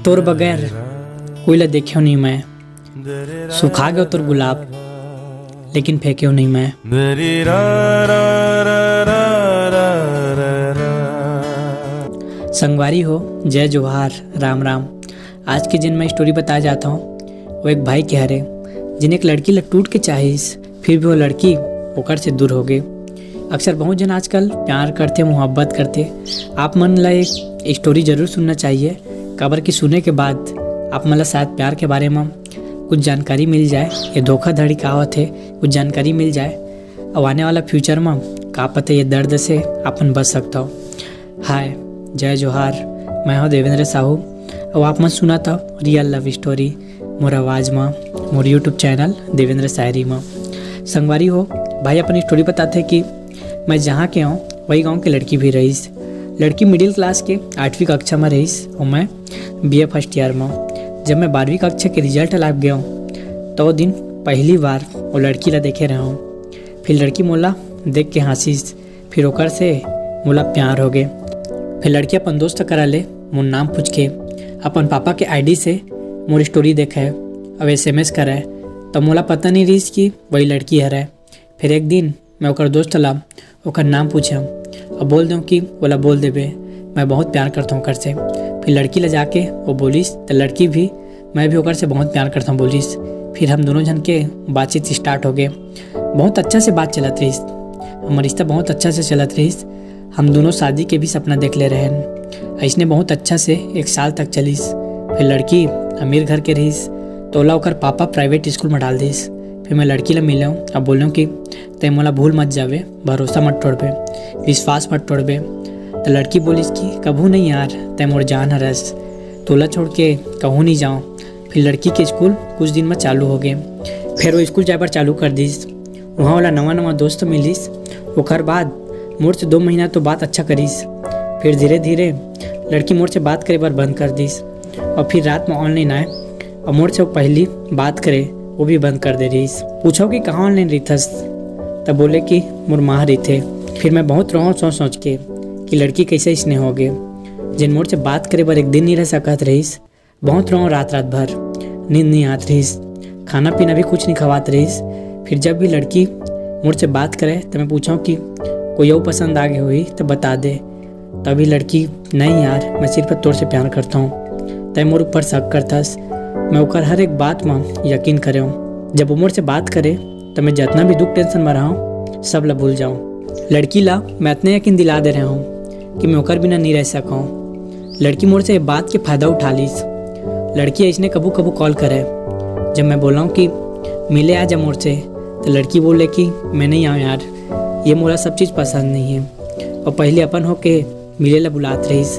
तोर बगैर कोई ला देख्यो नहीं मैं, सुखा गयो तोर गुलाब लेकिन फेंक्यो नहीं मैं। संगवारी हो, जय जोहार, राम राम। आज के जिन मैं स्टोरी बताया जाता हूँ वो एक भाई के हरे जिन्हें एक लड़की ला टूट के चाहिस, फिर भी वो लड़की ओकर से दूर हो गई। अक्सर बहुत जन आजकल प्यार करते, मोहब्बत करते। आप मन ला एक स्टोरी जरूर सुनना चाहिए, काबर की सुने के बाद आप मन ला शायद प्यार के बारे में कुछ जानकारी मिल जाए, ये धोखाधड़ी का होत है कुछ जानकारी मिल जाए, और आने वाला फ्यूचर में का पता ये दर्द से अपन बच सकता हो। हाय, जय जोहार, मैं हूँ देवेंद्र साहू और आप मन सुना था रियल लव स्टोरी मोर आवाज़ में, मोर यूट्यूब चैनल देवेंद्र शायरी में। संगवारी हो, भाई अपनी स्टोरी बताते कि मैं जहाँ के हूँ वही गांव की लड़की भी रहीस। लड़की मिडिल क्लास के 8वीं कक्षा में रहीस और मैं BA फर्स्ट ईयर में। जब मैं 12वीं कक्षा के रिजल्ट लाग गया हूँ तो वो दिन पहली बार वो लड़की ला देखे रहा हूँ। फिर लड़की मोला देख के हंसीस, फिर ओकर से मोला प्यार हो गए। फिर लड़की अपन दोस्त करा ले मोर नाम पूछ के अपन पापा के ID से मोर स्टोरी देखा है अब SMS करा है, तो मोला पता नहीं रहीस कि वही लड़की हर है। फिर एक दिन मैं ओकर दोस्त ला ओकर नाम पूछा और बोल दूँ कि बोला बोल देबे मैं बहुत प्यार करता हूँ ओकर से। फिर लड़की ला जाके वो बोलिस तो लड़की भी मैं भी ओकर से बहुत प्यार करता हूँ बोलिस। फिर हम दोनों जन के बातचीत स्टार्ट हो गए। बहुत अच्छा से बात चलत रहीस, हमारा रिश्ता बहुत अच्छा से चलत रहीस। हम दोनों शादी के भी सपना देख ले रहे हैं। ऐसने बहुत अच्छा से 1 साल तक चलीस। फिर लड़की अमीर घर के रहीस तो ओला ओकर पापा प्राइवेट स्कूल में डाल दिस। फिर मैं लड़की ला मिला हूँ अब बोल कि तय मोला भूल मत जावे, भरोसा मत तोड़बे, विश्वास मत तोड़बे। तो लड़की बोलिस कि कभू नहीं यार, तय मोर जान हरस, तोला छोड़ के कहूँ नहीं जाऊँ। फिर लड़की के स्कूल कुछ दिन में चालू हो गए। फिर वो स्कूल जाए पर चालू कर दिस। वहाँ वाला नवा दोस्त मिलिस। ओकर बाद मोर से 2 महीना तो बात अच्छा करीस। फिर धीरे धीरे लड़की मोर से बात करे बार बंद कर दिस और फिर रात में ऑनलाइन आए और मोर से वो पहली बात करे वो भी बंद कर दे रहीस। पूछो कि कहाँ ऑनलाइन रही थस, तब बोले कि मोर माँ रही थे। फिर मैं बहुत रोऊँ सोच के कि लड़की कैसे इसने हो गए जिन मोर से बात करे बार एक दिन नहीं रह सकत रहीस। बहुत रोऊँ रात भर, नींद नहीं आत रहीस, खाना पीना भी कुछ नहीं खवात रहीस। फिर जब भी लड़की मोर से बात करे तो मैं पूछूँ कि कोई और पसंद आ गई हुई तो बता दे। तभी लड़की नहीं यार, मैं सिर्फ तोर से प्यार करता हूँ, तय मोर ऊपर शक करथस। मैं ओकर हर एक बात में यकीन करे हूँ। जब वो मोर से बात करे तो मैं जितना भी दुख टेंशन में रहा हूँ सब ला भूल जाऊँ। लड़की ला मैं इतने यकीन दिला दे रहा हूँ कि मैं ओकर बिना नहीं रह सका हूँ। लड़की मोर से ये बात के फ़ायदा उठा लीस। लड़की ऐसने कबू कबू कॉल करे। जब मैं बोला हूँ कि मिले आ जा मोर से तो लड़की बोले कि मैं नहीं आऊँ यार, ये मोरा सब चीज़ पसंद नहीं है। और पहले अपन हो के मिले ला बुलात रहीस।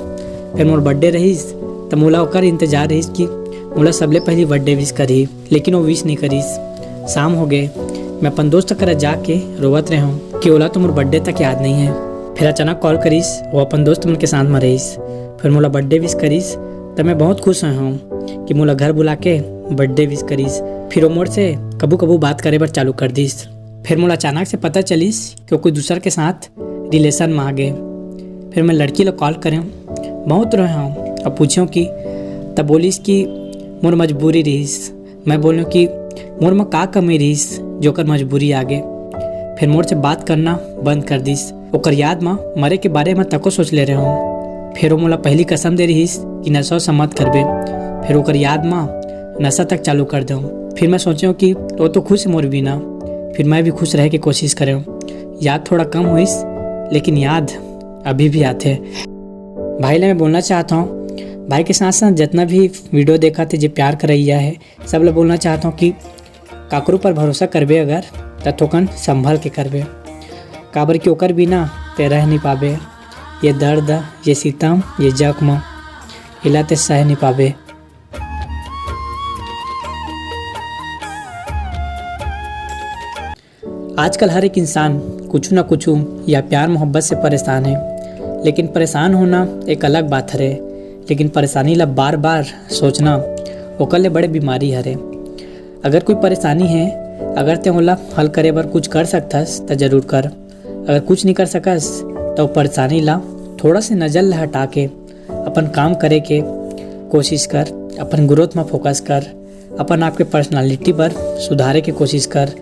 फिर मोर बर्थडे रहीस तो मोला ओकर इंतजार रहीस कि मोला सबले पहली बर्थडे विश करी, लेकिन वो विश नहीं करीस। शाम हो गए, मैं अपन दोस्त कर जाके रोवत रहे हूँ कि ओला तो मोर बर्थडे तक याद नहीं है। फिर अचानक कॉल करीस, वो अपन दोस्त मन के साथ में रहीस। फिर मोला बर्थडे विश करीस तो मैं बहुत खुश हूँ कि मोला घर बुला के बर्थडे विश करीस। फिर वो मोर से कबू कबू बात करे बर चालू कर दीस। फिर मोला अचानक से पता चलीस कि कोई दूसर के साथ रिलेशन में आ गए। फिर मैं लड़की ला कॉल करे बहुत रोए हूँ और पूछूँ कि तब बोलिस कि मोर मजबूरी रहीस। मैं बोलूँ कि मोर में का कमी रहीस जो कर मजबूरी आ गए। फिर मोर से बात करना बंद कर दीस। ओकर याद में मरे के बारे में तको सोच ले रहे हूँ। फिर वो मोला पहली कसम दे रहीस कि नशा से मत करबे। फिर ओकर याद में नशा तक चालू कर दूँ। फिर मैं सोचूँ कि वो तो खुश मोर बिना, फिर मैं भी खुश रह के कोशिश करूँ। याद थोड़ा कम हुईस लेकिन याद अभी भी आते। भाई ला मैं बोलना चाहता हूँ, भाई के साथ साथ जितना भी वीडियो देखा थे जो प्यार करैया है सब लोग बोलना चाहता हूँ कि काकरू पर भरोसा करबे अगर तो थोकन संभल के करबे, काबर कि ओकर बिना ते रह नहीं पाबे। ये दर्द, ये सितम, ये जख्म इला ते सह नहीं पाबे। आजकल हर एक इंसान कुछ ना कुछ या प्यार मोहब्बत से परेशान है, लेकिन परेशान होना एक अलग बात है, लेकिन परेशानी ला बार बार सोचना ओकर ले बड़े बीमारी हरे। अगर कोई परेशानी है, अगर ते ओला हल करे बर कुछ कर सकथस तो जरूर कर। अगर कुछ नहीं कर सकस तो परेशानी ला थोड़ा से नज़र ला हटा के अपन काम करे के कोशिश कर, अपन ग्रोथ में फोकस कर, अपन आपके पर्सनालिटी पर सुधारे की कोशिश कर।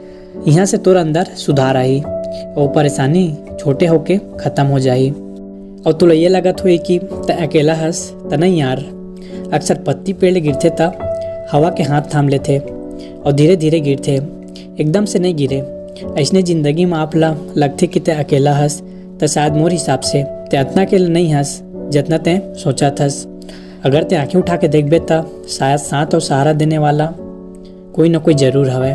यहाँ से तोर अंदर सुधार आई और परेशानी छोटे होके ख़त्म हो जाई। और तुला ये लगत हुई कि त अकेला हस त नहीं यार। अक्सर पत्ती पेड़ गिरते त हवा के हाथ थाम लेते और धीरे धीरे गिरते, एकदम से नहीं गिरे। ऐसने ज़िंदगी में आप ला लगते कि ते अकेला हस त शायद मोर हिसाब से ते अतना अकेला नहीं हस जितना ते सोचा थस। अगर ते आँखें उठा के देखबे त शायद साथ और सहारा देने वाला कोई ना कोई जरूर हवे।